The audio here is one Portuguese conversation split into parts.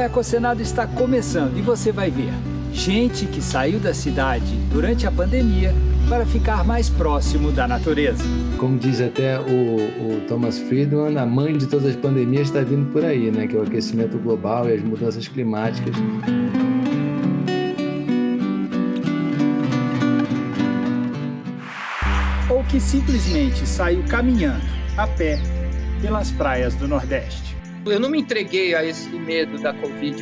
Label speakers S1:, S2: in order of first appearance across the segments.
S1: Ecocenado está começando e você vai ver gente que saiu da cidade durante a pandemia para ficar mais próximo da natureza.
S2: Como diz até o Thomas Friedman, a mãe de todas as pandemias está vindo por aí, né? Que é o aquecimento global e as mudanças climáticas.
S1: Ou que simplesmente saiu caminhando, a pé, pelas praias do Nordeste.
S3: Eu não me entreguei a esse medo da Covid.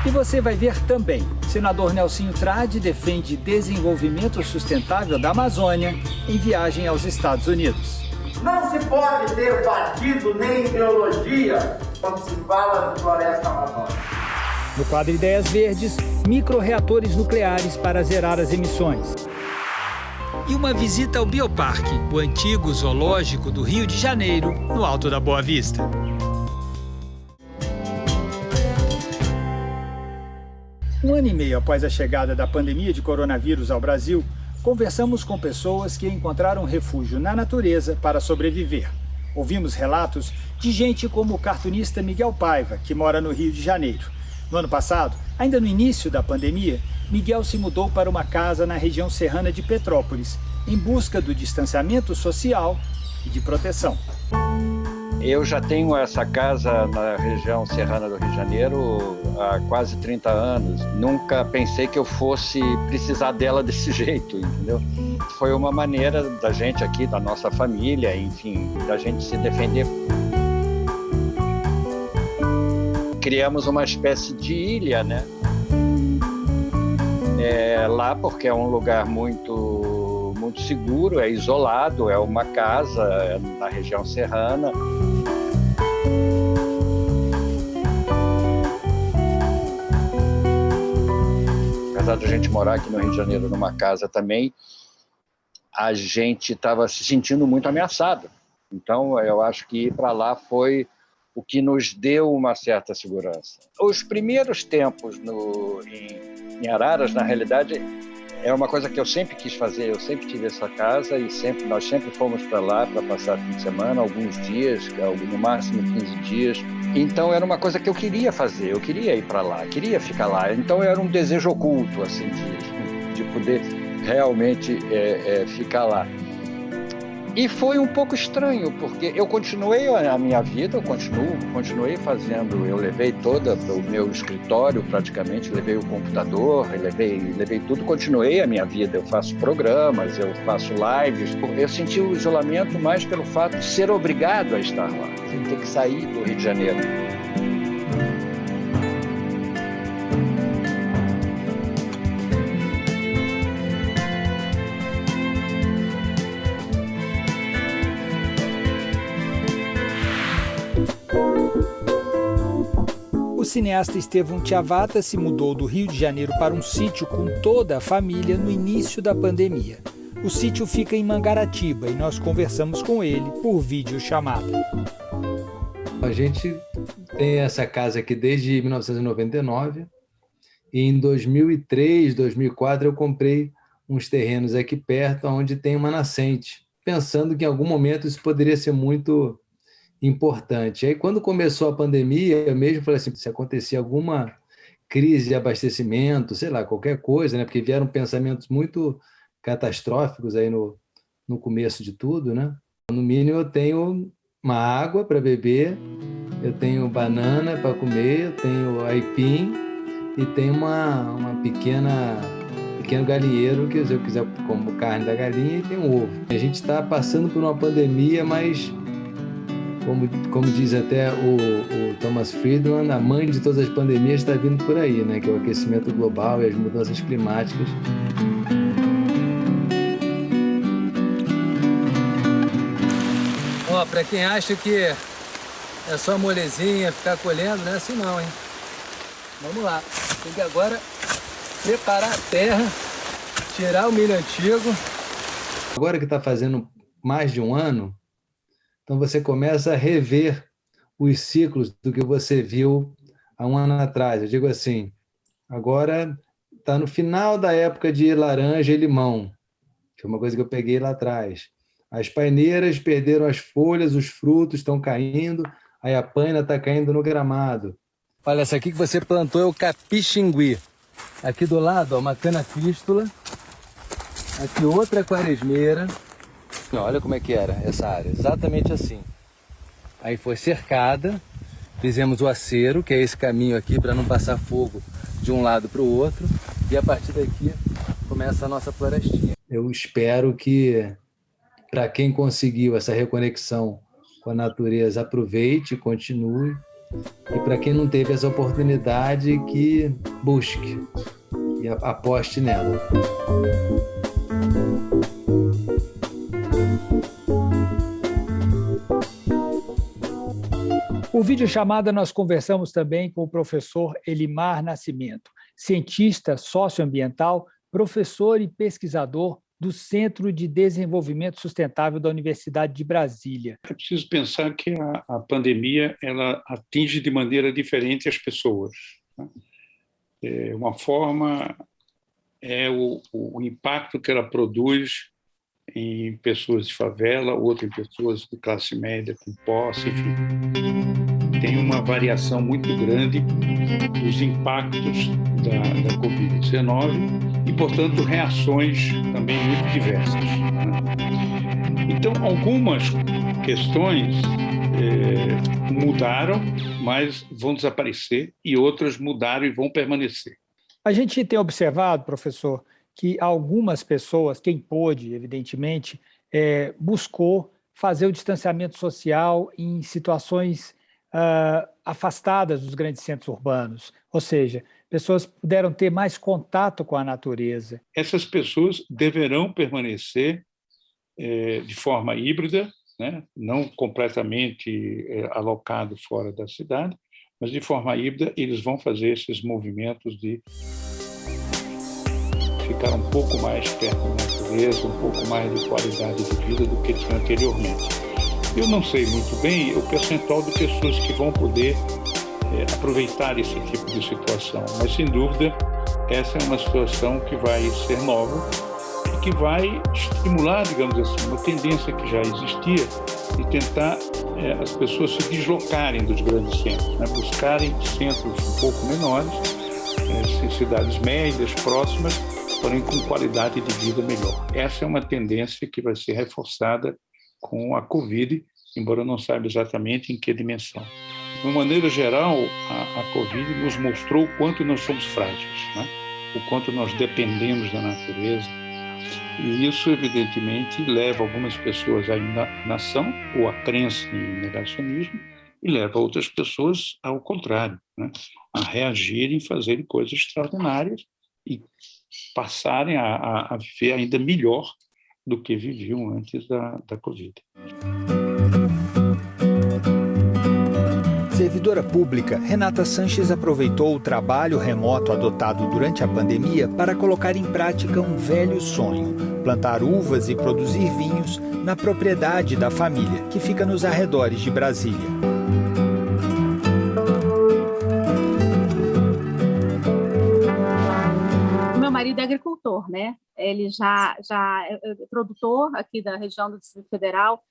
S1: E você vai ver também, senador Nelsinho Trade defende desenvolvimento sustentável da Amazônia em viagem aos Estados Unidos.
S4: Não se pode ter partido nem ideologia quando se fala de floresta amazônica.
S1: No quadro Ideias Verdes, micro-reatores nucleares para zerar as emissões. E uma visita ao Bioparque, o antigo zoológico do Rio de Janeiro, no Alto da Boa Vista. Um ano e meio após a chegada da pandemia de coronavírus ao Brasil, conversamos com pessoas que encontraram refúgio na natureza para sobreviver. Ouvimos relatos de gente como o cartunista Miguel Paiva, que mora no Rio de Janeiro. No ano passado, ainda no início da pandemia, Miguel se mudou para uma casa na região serrana de Petrópolis, em busca do distanciamento social e de proteção.
S5: Eu já tenho essa casa na região serrana do Rio de Janeiro há quase 30 anos. Nunca pensei que eu fosse precisar dela desse jeito, entendeu? Foi uma maneira da gente aqui, da nossa família, enfim, da gente se defender. Criamos uma espécie de ilha, né? Lá porque é um lugar muito seguro, é isolado, é uma casa na região serrana. Apesar de a gente morar aqui no Rio de Janeiro numa casa também, a gente estava se sentindo muito ameaçado. Então, eu acho que ir para lá foi o que nos deu uma certa segurança. Os primeiros tempos em Araras, na realidade, é uma coisa que eu sempre quis fazer. Eu sempre tive essa casa e nós sempre fomos para lá para passar fim de semana, alguns dias, no máximo 15 dias. Então era uma coisa que eu queria fazer, eu queria ir para lá, queria ficar lá. Então era um desejo oculto, assim, de poder realmente ficar lá. E foi um pouco estranho, porque eu continuei a minha vida, eu continuei fazendo, eu levei todo o meu escritório praticamente, levei o computador, levei tudo, continuei a minha vida, eu faço programas, eu faço lives. Eu senti o isolamento mais pelo fato de ser obrigado a estar lá, de ter que sair do Rio de Janeiro.
S1: O cineasta Estevão Tiavata se mudou do Rio de Janeiro para um sítio com toda a família no início da pandemia. O sítio fica em Mangaratiba e nós conversamos com ele por videochamada.
S2: A gente tem essa casa aqui desde 1999 e em 2003, 2004 eu comprei uns terrenos aqui perto onde tem uma nascente, pensando que em algum momento isso poderia ser muito importante. Aí, quando começou a pandemia, eu mesmo falei assim, se acontecer alguma crise de abastecimento, sei lá, qualquer coisa, né? Porque vieram pensamentos muito catastróficos aí no começo de tudo, né? No mínimo, eu tenho uma água para beber, eu tenho banana para comer, eu tenho aipim e tenho uma pequeno galinheiro que, se eu quiser, como carne da galinha, e tem um ovo. A gente está passando por uma pandemia, mas como diz até o Thomas Friedman, a mãe de todas as pandemias está vindo por aí, né? Que é o aquecimento global e as mudanças climáticas. Ó, para quem acha que é só molezinha, ficar colhendo, não é assim não, hein? Vamos lá. Tem que agora preparar a terra, tirar o milho antigo. Agora que está fazendo mais de um ano, então você começa a rever os ciclos do que você viu há um ano atrás. Eu digo assim, agora está no final da época de laranja e limão, que é uma coisa que eu peguei lá atrás. As paineiras perderam as folhas, os frutos estão caindo, aí a paina está caindo no gramado. Olha, essa aqui que você plantou é o capixingui. Aqui do lado, ó, uma canafístula. Aqui outra quaresmeira. Olha como é que era essa área, exatamente assim. Aí foi cercada, fizemos o acero, que é esse caminho aqui para não passar fogo de um lado para o outro. E a partir daqui começa a nossa florestinha. Eu espero que, para quem conseguiu essa reconexão com a natureza, aproveite e continue. E para quem não teve essa oportunidade, que busque e aposte nela.
S1: Por videochamada, nós conversamos também com o professor Elimar Nascimento, cientista socioambiental, professor e pesquisador do Centro de Desenvolvimento Sustentável da Universidade de Brasília.
S6: É preciso pensar que a pandemia ela atinge de maneira diferente as pessoas. Uma forma é o impacto que ela produz em pessoas de favela, outra em pessoas de classe média, com posse, enfim. Tem uma variação muito grande dos impactos da Covid-19 e, portanto, reações também muito diversas. Então, algumas questões mudaram, mas vão desaparecer, e outras mudaram e vão permanecer.
S1: A gente tem observado, professor, que algumas pessoas, quem pôde, evidentemente, buscou fazer o distanciamento social em situações afastadas dos grandes centros urbanos, ou seja, pessoas puderam ter mais contato com a natureza.
S6: Essas pessoas deverão permanecer de forma híbrida, né? Não completamente alocado fora da cidade, mas de forma híbrida eles vão fazer esses movimentos de ficar um pouco mais perto da natureza, um pouco mais de qualidade de vida do que tinha anteriormente. Eu não sei muito bem o percentual de pessoas que vão poder aproveitar esse tipo de situação, mas, sem dúvida, essa é uma situação que vai ser nova e que vai estimular, digamos assim, uma tendência que já existia de tentar as pessoas se deslocarem dos grandes centros, né? Buscarem centros um pouco menores, cidades médias, próximas, porém com qualidade de vida melhor. Essa é uma tendência que vai ser reforçada com a Covid, embora não saiba exatamente em que dimensão. De uma maneira geral, a Covid nos mostrou o quanto nós somos frágeis, né? O quanto nós dependemos da natureza. E isso, evidentemente, leva algumas pessoas à inação ou à crença em negacionismo e leva outras pessoas ao contrário, né? A reagirem, fazerem coisas extraordinárias e passarem a viver ainda melhor do que viviam antes da Covid.
S1: Servidora pública, Renata Sanches aproveitou o trabalho remoto adotado durante a pandemia para colocar em prática um velho sonho: plantar uvas e produzir vinhos na propriedade da família, que fica nos arredores de Brasília.
S7: Meu marido é agricultor, né? Ele já é produtor aqui da região do Distrito Federal,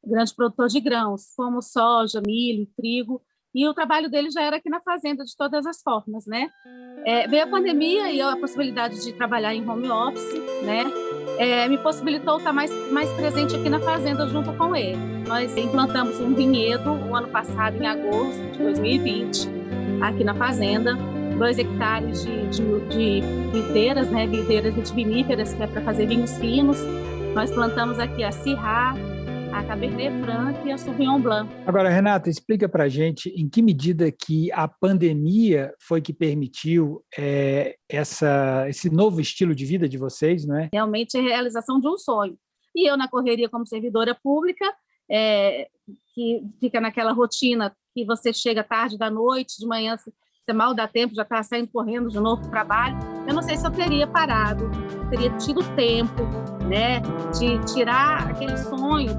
S7: grande produtor de grãos, como soja, milho, trigo. E o trabalho dele já era aqui na fazenda, de todas as formas, né? Veio a pandemia e a possibilidade de trabalhar em home office, né? Me possibilitou estar mais presente aqui na fazenda junto com ele. Nós implantamos um vinhedo o ano passado, em agosto de 2020, aqui na fazenda, 2 hectares de videiras, né? Videiras vitiviníferas, que é para fazer vinhos finos. Nós plantamos aqui a Syrah, a Cabernet Franc e a Sauvignon Blanc.
S1: Agora, Renata, explica para a gente em que medida que a pandemia foi que permitiu esse novo estilo de vida de vocês, não é?
S7: Realmente é a realização de um sonho. E eu, na correria como servidora pública, que fica naquela rotina que você chega tarde da noite, de manhã você você mal dá tempo, já está saindo correndo de novo para o trabalho. Eu não sei se eu teria parado, teria tido tempo, né, de tirar aquele sonho,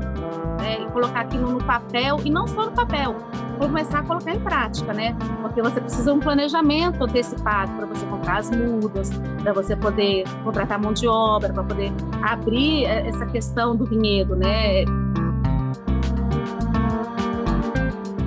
S7: né, e colocar aquilo no papel, e não só no papel, começar a colocar em prática, né? Porque você precisa de um planejamento antecipado para você comprar as mudas, para você poder contratar mão de obra, para poder abrir essa questão do vinhedo, né?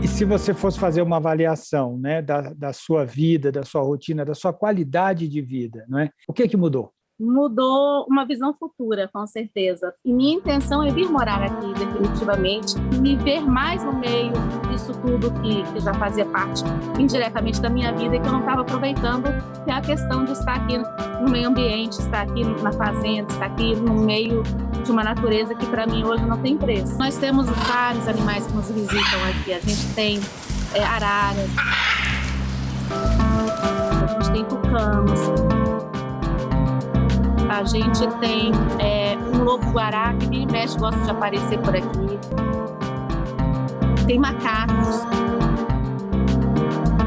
S1: E se você fosse fazer uma avaliação, né, da sua vida, da sua rotina, da sua qualidade de vida, não é? O que mudou?
S7: Mudou uma visão futura, com certeza. E minha intenção é vir morar aqui definitivamente, me ver mais no meio disso tudo que já fazia parte indiretamente da minha vida e que eu não estava aproveitando, que é a questão de estar aqui no meio ambiente, estar aqui na fazenda, estar aqui no meio de uma natureza que para mim hoje não tem preço. Nós temos vários animais que nos visitam aqui. A gente tem araras, a gente tem tucanos, a gente tem um lobo-guará que vira e mexe, gosta de aparecer por aqui. Tem macacos.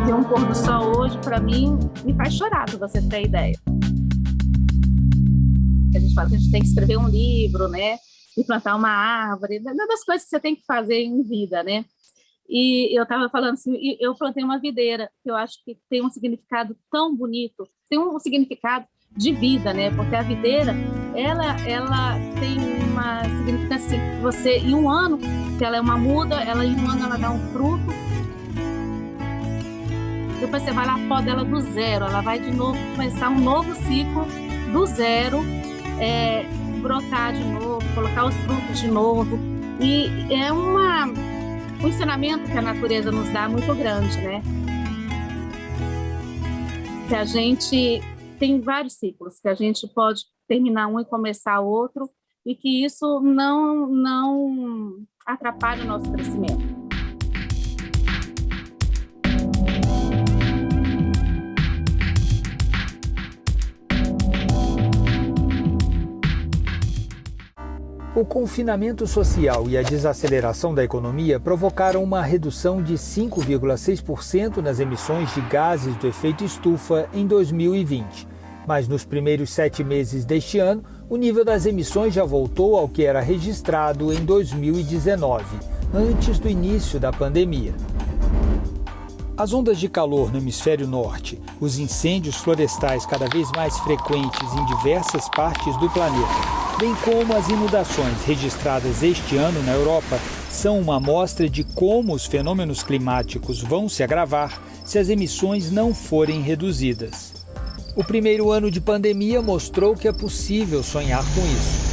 S7: Tem um pôr do sol hoje, para mim, me faz chorar, para você ter ideia. A gente fala que a gente tem que escrever um livro, né? E plantar uma árvore, das coisas que você tem que fazer em vida, né? E eu estava falando assim, eu plantei uma videira, que eu acho que tem um significado tão bonito, tem um significado de vida, né? Porque a videira, ela tem uma significância assim, você em um ano, que ela é uma muda, em um ano ela dá um fruto, depois você vai lá, poda ela do zero, ela vai de novo começar um novo ciclo do zero, brotar de novo, colocar os frutos de novo, e é um ensinamento que a natureza nos dá muito grande, né? Que a gente tem vários ciclos, que a gente pode terminar um e começar outro, e que isso não atrapalha o nosso crescimento.
S1: O confinamento social e a desaceleração da economia provocaram uma redução de 5,6% nas emissões de gases do efeito estufa em 2020. Mas nos primeiros 7 meses deste ano, o nível das emissões já voltou ao que era registrado em 2019, antes do início da pandemia. As ondas de calor no hemisfério norte, os incêndios florestais cada vez mais frequentes em diversas partes do planeta, bem como as inundações registradas este ano na Europa, são uma amostra de como os fenômenos climáticos vão se agravar se as emissões não forem reduzidas. O primeiro ano de pandemia mostrou que é possível sonhar com isso.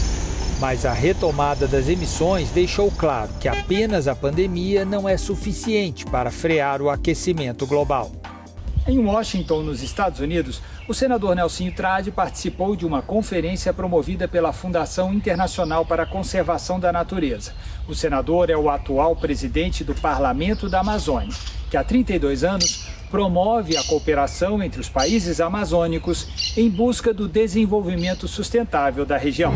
S1: Mas a retomada das emissões deixou claro que apenas a pandemia não é suficiente para frear o aquecimento global. Em Washington, nos Estados Unidos, o senador Nelsinho Trade participou de uma conferência promovida pela Fundação Internacional para a Conservação da Natureza. O senador é o atual presidente do Parlamento da Amazônia, que há 32 anos promove a cooperação entre os países amazônicos em busca do desenvolvimento sustentável da região.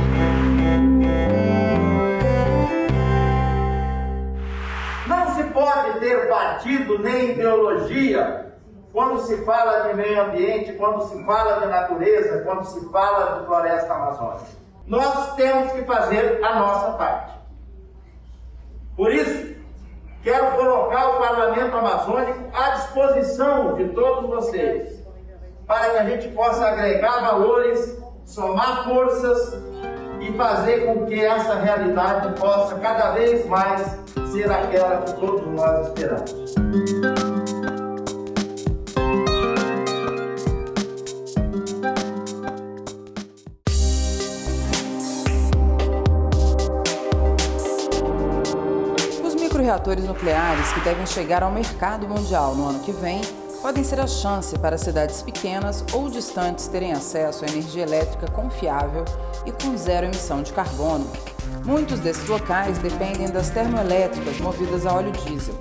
S4: Não se pode ter partido nem ideologia quando se fala de meio ambiente, quando se fala de natureza, quando se fala de floresta amazônica. Nós temos que fazer a nossa parte. Por isso, quero colocar o Parlamento Amazônico à disposição de todos vocês, para que a gente possa agregar valores, somar forças e fazer com que essa realidade possa cada vez mais ser aquela que todos nós esperamos.
S8: Reatores nucleares que devem chegar ao mercado mundial no ano que vem podem ser a chance para cidades pequenas ou distantes terem acesso à energia elétrica confiável e com zero emissão de carbono. Muitos desses locais dependem das termoelétricas movidas a óleo diesel.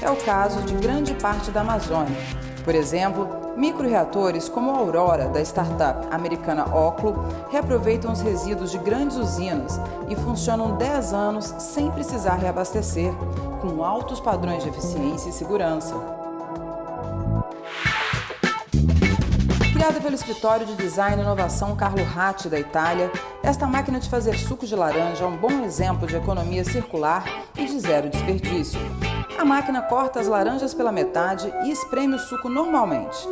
S8: É o caso de grande parte da Amazônia. Por exemplo, microreatores como a Aurora, da startup americana Oklo, reaproveitam os resíduos de grandes usinas e funcionam 10 anos sem precisar reabastecer, com altos padrões de eficiência e segurança. Criada pelo escritório de design e inovação Carlo Ratti da Itália, esta máquina de fazer suco de laranja é um bom exemplo de economia circular e de zero desperdício. A máquina corta as laranjas pela metade e espreme o suco normalmente.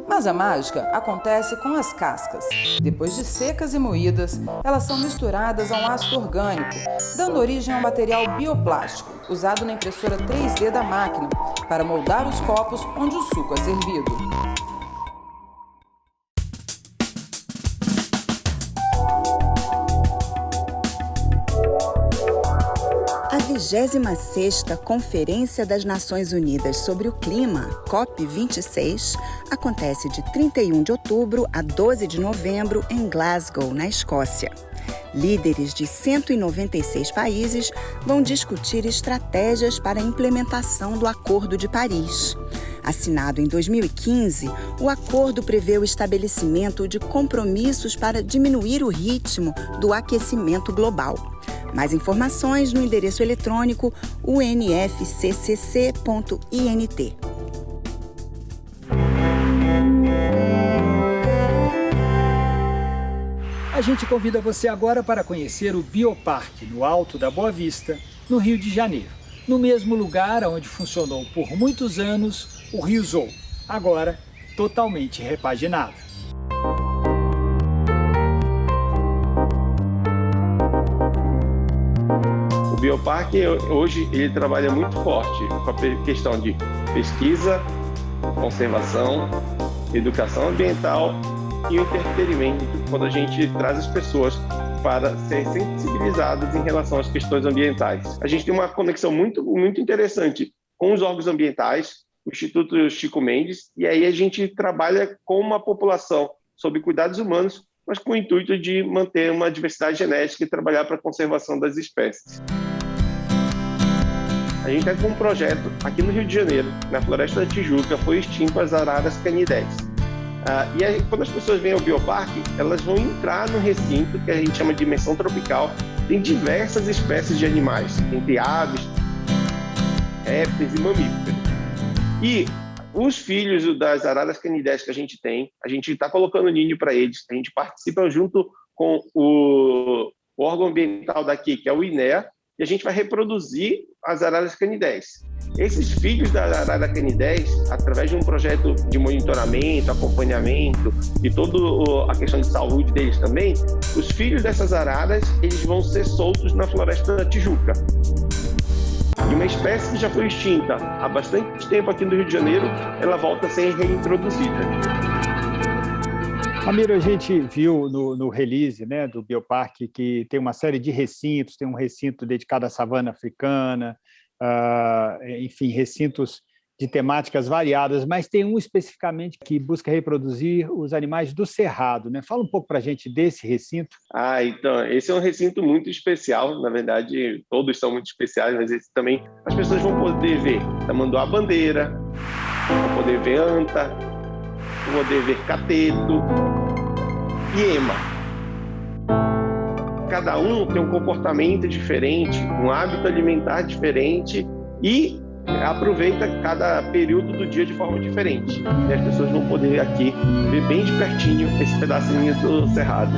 S8: Mas a mágica acontece com as cascas. Depois de secas e moídas, elas são misturadas a um ácido orgânico, dando origem a um material bioplástico, usado na impressora 3D da máquina, para moldar os copos onde o suco é servido.
S9: A 26ª Conferência das Nações Unidas sobre o Clima, COP26, acontece de 31 de outubro a 12 de novembro em Glasgow, na Escócia. Líderes de 196 países vão discutir estratégias para a implementação do Acordo de Paris. Assinado em 2015, o acordo prevê o estabelecimento de compromissos para diminuir o ritmo do aquecimento global. Mais informações no endereço eletrônico unfccc.int.
S1: A gente convida você agora para conhecer o Bioparque no Alto da Boa Vista, no Rio de Janeiro, no mesmo lugar onde funcionou por muitos anos o Rio Zoo, agora totalmente repaginado.
S10: O Bioparque hoje ele trabalha muito forte com a questão de pesquisa, conservação, educação ambiental e o entretenimento, quando a gente traz as pessoas para serem sensibilizadas em relação às questões ambientais. A gente tem uma conexão muito interessante com os órgãos ambientais, o Instituto Chico Mendes, e aí a gente trabalha com uma população sobre cuidados humanos, mas com o intuito de manter uma diversidade genética e trabalhar para a conservação das espécies. A gente está com um projeto aqui no Rio de Janeiro, na Floresta da Tijuca, foi extinto as araras canidés. E aí, quando as pessoas vêm ao Bioparque, elas vão entrar no recinto que a gente chama de dimensão tropical. Tem diversas espécies de animais, entre aves, répteis e mamíferos. E os filhos das araras canidés que a gente tem, a gente está colocando ninho para eles. A gente participa junto com o órgão ambiental daqui, que é o INEA, e a gente vai reproduzir as araras canidés. Esses filhos da arara canidés, através de um projeto de monitoramento, acompanhamento e toda a questão de saúde deles também, os filhos dessas araras eles vão ser soltos na Floresta da Tijuca. E uma espécie que já foi extinta há bastante tempo aqui no Rio de Janeiro, ela volta a ser reintroduzida.
S1: Ramiro, a gente viu no release, né, do Bioparque que tem uma série de recintos, tem um recinto dedicado à savana africana, enfim, recintos de temáticas variadas, mas tem um especificamente que busca reproduzir os animais do Cerrado, né? Fala um pouco para a gente desse recinto.
S10: Então, esse é um recinto muito especial, na verdade, todos são muito especiais, mas esse também as pessoas vão poder ver tamanduá-bandeira, vão poder ver anta, vão poder ver cateto e ema. Cada um tem um comportamento diferente, um hábito alimentar diferente e aproveita cada período do dia de forma diferente. E as pessoas vão poder aqui ver bem de pertinho esse pedacinho do Cerrado.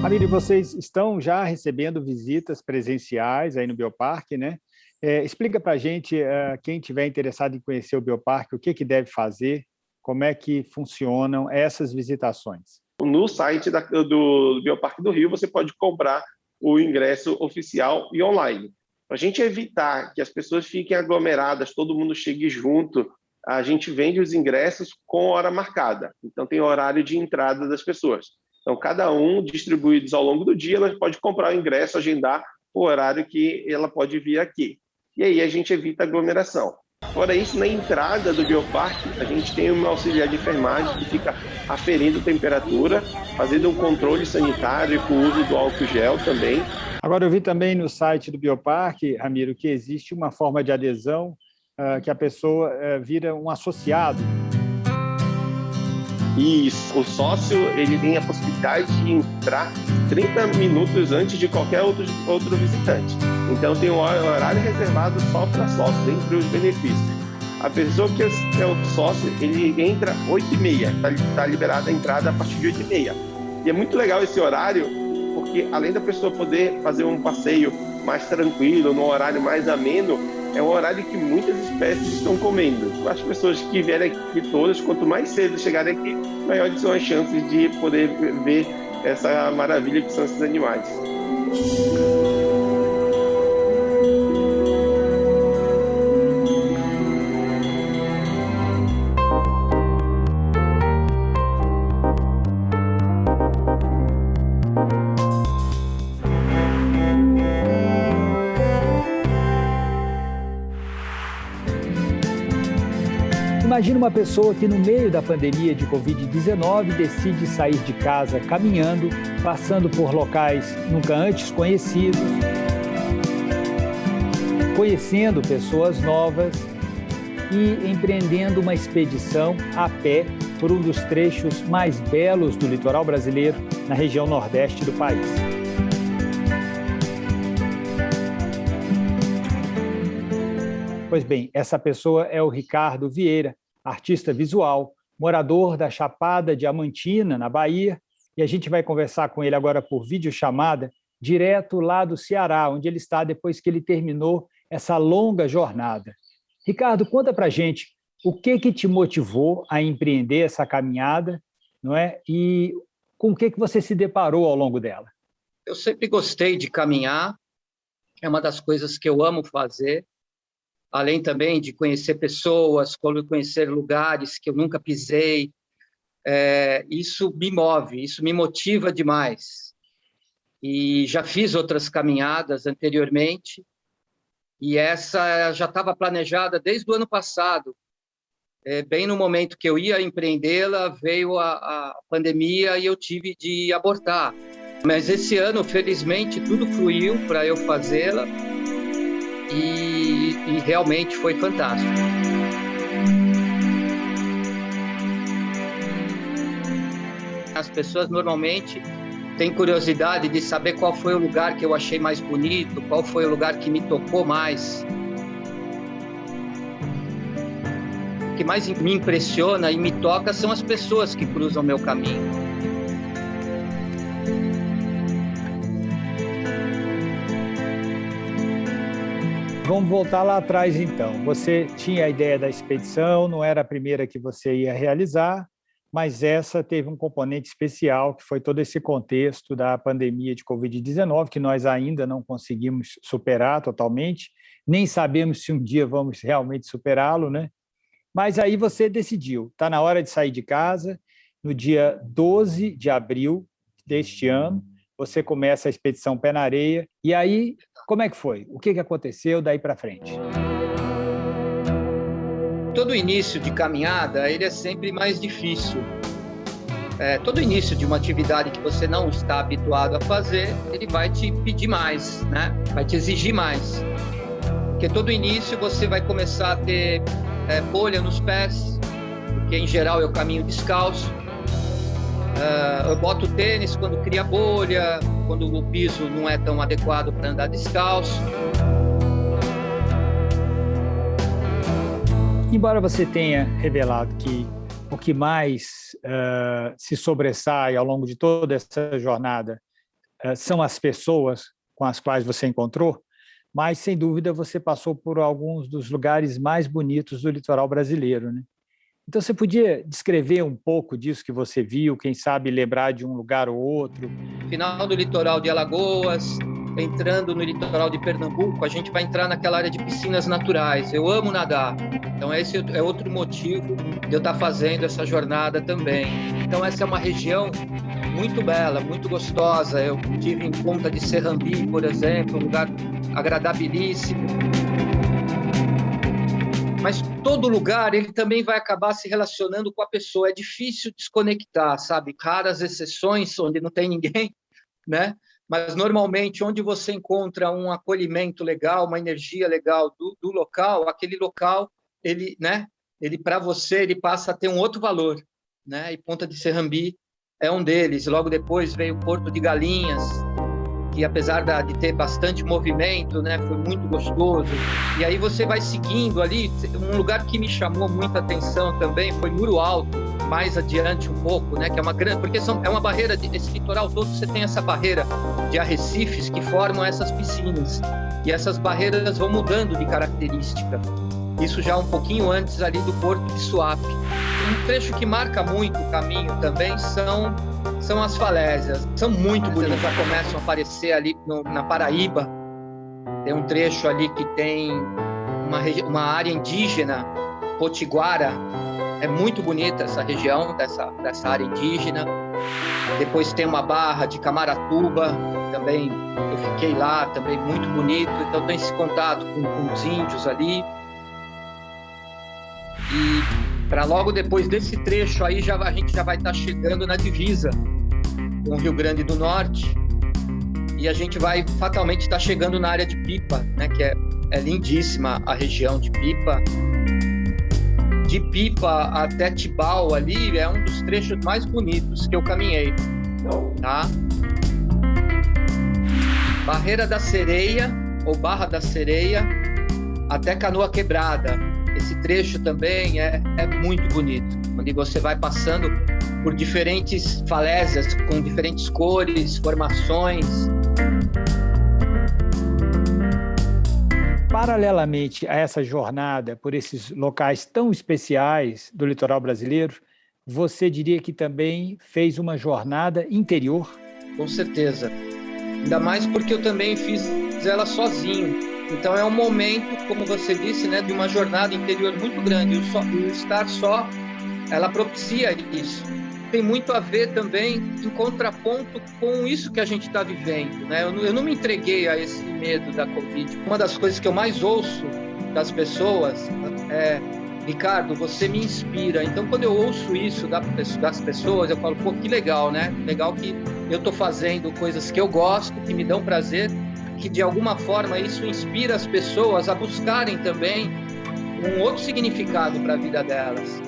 S1: Ramiro, vocês estão já recebendo visitas presenciais aí no Bioparque, né? Explica para a gente, quem estiver interessado em conhecer o Bioparque, o que deve fazer, como é que funcionam essas visitações.
S10: No site do Bioparque do Rio, você pode comprar o ingresso oficial e online. Para a gente evitar que as pessoas fiquem aglomeradas, todo mundo chegue junto, a gente vende os ingressos com hora marcada. Então, tem horário de entrada das pessoas. Então, cada um, distribuídos ao longo do dia, ela pode comprar o ingresso, agendar o horário que ela pode vir aqui. E aí a gente evita aglomeração. Fora isso, na entrada do Bioparque, a gente tem uma auxiliar de enfermagem que fica aferindo temperatura, fazendo um controle sanitário com o uso do álcool gel também.
S1: Agora, eu vi também no site do Bioparque, Ramiro, que existe uma forma de adesão que a pessoa vira um associado.
S10: Isso. O sócio ele tem a possibilidade de entrar 30 minutos antes de qualquer outro visitante. Então, tem um horário reservado só para sócios, entre os benefícios. A pessoa que é o sócio, ele entra 8h30, tá liberada a entrada a partir de 8h30. E é muito legal esse horário, porque além da pessoa poder fazer um passeio mais tranquilo, num horário mais ameno, é um horário que muitas espécies estão comendo. As pessoas que vierem aqui todas, quanto mais cedo chegarem aqui, maiores são as chances de poder ver essa maravilha que são esses animais.
S1: Imagina uma pessoa que no meio da pandemia de Covid-19 decide sair de casa caminhando, passando por locais nunca antes conhecidos, conhecendo pessoas novas e empreendendo uma expedição a pé por um dos trechos mais belos do litoral brasileiro, na região nordeste do país. Pois bem, essa pessoa é o Ricardo Vieira, artista visual, morador da Chapada Diamantina, na Bahia, e a gente vai conversar com ele agora por videochamada, direto lá do Ceará, onde ele está depois que ele terminou essa longa jornada. Ricardo, conta pra gente o que te motivou a empreender essa caminhada, não é? E com o que você se deparou ao longo dela?
S3: Eu sempre gostei de caminhar, é uma das coisas que eu amo fazer, além também de conhecer pessoas, conhecer lugares que eu nunca pisei. Isso me move, isso me motiva demais. E já fiz outras caminhadas anteriormente, e essa já estava planejada desde o ano passado. Bem no momento que eu ia empreendê-la, veio a pandemia e eu tive de abortar. Mas esse ano, felizmente, tudo fluiu para eu fazê-la, e realmente foi fantástico. As pessoas normalmente têm curiosidade de saber qual foi o lugar que eu achei mais bonito, qual foi o lugar que me tocou mais. O que mais me impressiona e me toca são as pessoas que cruzam meu caminho.
S1: Vamos voltar lá atrás, então. Você tinha a ideia da expedição, não era a primeira que você ia realizar, mas essa teve um componente especial, que foi todo esse contexto da pandemia de Covid-19, que nós ainda não conseguimos superar totalmente, nem sabemos se um dia vamos realmente superá-lo, né? Mas aí você decidiu, está na hora de sair de casa, no dia 12 de abril deste ano, você começa a expedição Pé na Areia, e aí, como é que foi? O que aconteceu daí para frente?
S3: Todo início de caminhada, ele é sempre mais difícil. Todo início de uma atividade que você não está habituado a fazer, ele vai te pedir mais, né? Vai te exigir mais. Porque todo início você vai começar a ter bolha nos pés, porque em geral eu caminho descalço. Eu boto tênis quando cria bolha, quando o piso não é tão adequado para andar descalço.
S1: Embora você tenha revelado que o que mais se sobressai ao longo de toda essa jornada são as pessoas com as quais você encontrou, mas, sem dúvida, você passou por alguns dos lugares mais bonitos do litoral brasileiro, né? Então, você podia descrever um pouco disso que você viu, quem sabe lembrar de um lugar ou outro?
S3: Final do litoral de Alagoas, entrando no litoral de Pernambuco, a gente vai entrar naquela área de piscinas naturais. Eu amo nadar, então esse é outro motivo de eu estar fazendo essa jornada também. Então, essa é uma região muito bela, muito gostosa. Eu tive em Ponta de Serrambi, por exemplo, um lugar agradabilíssimo. Mas todo lugar, ele também vai acabar se relacionando com a pessoa. É difícil desconectar, sabe? Raras exceções onde não tem ninguém, né? Mas, normalmente, onde você encontra um acolhimento legal, uma energia legal do local, aquele local, ele, né? Ele, para você, ele passa a ter um outro valor, né? E Ponta de Serrambi é um deles. Logo depois veio o Porto de Galinhas, que apesar de ter bastante movimento, né, foi muito gostoso. E aí você vai seguindo ali. Um lugar que me chamou muita atenção também foi Muro Alto, mais adiante um pouco, né, que é uma grande, porque é uma barreira, esse litoral todo você tem essa barreira de arrecifes que formam essas piscinas. E essas barreiras vão mudando de característica. Isso já um pouquinho antes ali do Porto de Suape. Um trecho que marca muito o caminho também são as falésias. São muito bonitas, já começam a aparecer ali na Paraíba. Tem um trecho ali que tem uma área indígena, Potiguara. É muito bonita essa região, dessa área indígena. Depois tem uma barra de Camaratuba, também eu fiquei lá, também muito bonito. Então tem esse contato com os índios ali. E para logo depois desse trecho aí, a gente já vai estar chegando na divisa com o Rio Grande do Norte. E a gente vai fatalmente estar chegando na área de Pipa, né, que é lindíssima a região de Pipa. De Pipa até Tibau ali é um dos trechos mais bonitos que eu caminhei, tá? Barreira da Sereia, ou Barra da Sereia, até Canoa Quebrada. Esse trecho também é muito bonito, onde você vai passando por diferentes falésias, com diferentes cores, formações.
S1: Paralelamente a essa jornada por esses locais tão especiais do litoral brasileiro, você diria que também fez uma jornada interior?
S3: Com certeza. Ainda mais porque eu também fiz ela sozinho. Então é um momento, como você disse, né, de uma jornada interior muito grande. O estar só, ela propicia isso. Tem muito a ver também em contraponto com isso que a gente está vivendo, né? Eu não me entreguei a esse medo da Covid. Uma das coisas que eu mais ouço das pessoas é: Ricardo, você me inspira. Então, quando eu ouço isso das pessoas, eu falo, pô, que legal, né? Legal que eu estou fazendo coisas que eu gosto, que me dão prazer, que de alguma forma isso inspira as pessoas a buscarem também um outro significado para a vida delas.